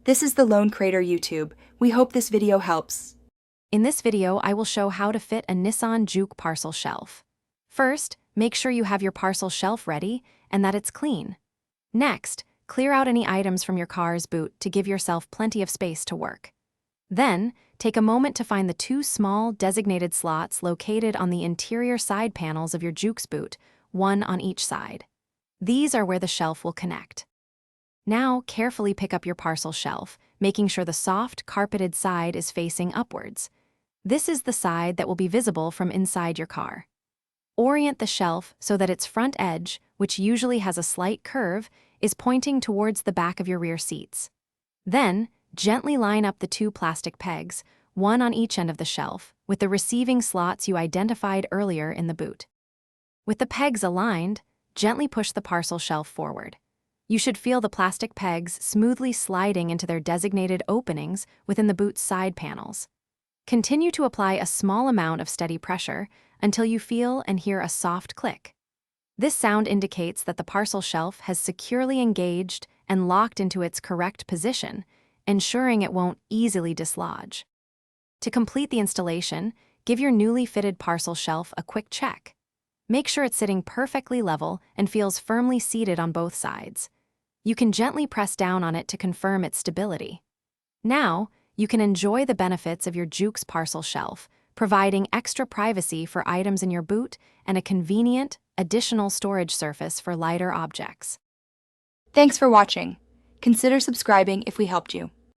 This is the Lone Crater YouTube. We hope this video helps. In this video, I will show how to fit a Nissan Juke parcel shelf. First, make sure you have your parcel shelf ready and that it's clean. Next, clear out any items from your car's boot to give yourself plenty of space to work. Then, take a moment to find the two small, designated slots located on the interior side panels of your Juke's boot, one on each side. These are where the shelf will connect. Now, carefully pick up your parcel shelf, making sure the soft, carpeted side is facing upwards. This is the side that will be visible from inside your car. Orient the shelf so that its front edge, which usually has a slight curve, is pointing towards the back of your rear seats. Then, gently line up the two plastic pegs, one on each end of the shelf, with the receiving slots you identified earlier in the boot. With the pegs aligned, gently push the parcel shelf forward. You should feel the plastic pegs smoothly sliding into their designated openings within the boot's side panels. Continue to apply a small amount of steady pressure until you feel and hear a soft click. This sound indicates that the parcel shelf has securely engaged and locked into its correct position, ensuring it won't easily dislodge. To complete the installation, give your newly fitted parcel shelf a quick check. Make sure it's sitting perfectly level and feels firmly seated on both sides. You can gently press down on it to confirm its stability. Now, you can enjoy the benefits of your Juke's parcel shelf, providing extra privacy for items in your boot and a convenient, additional storage surface for lighter objects. Thanks for watching. Consider subscribing if we helped you.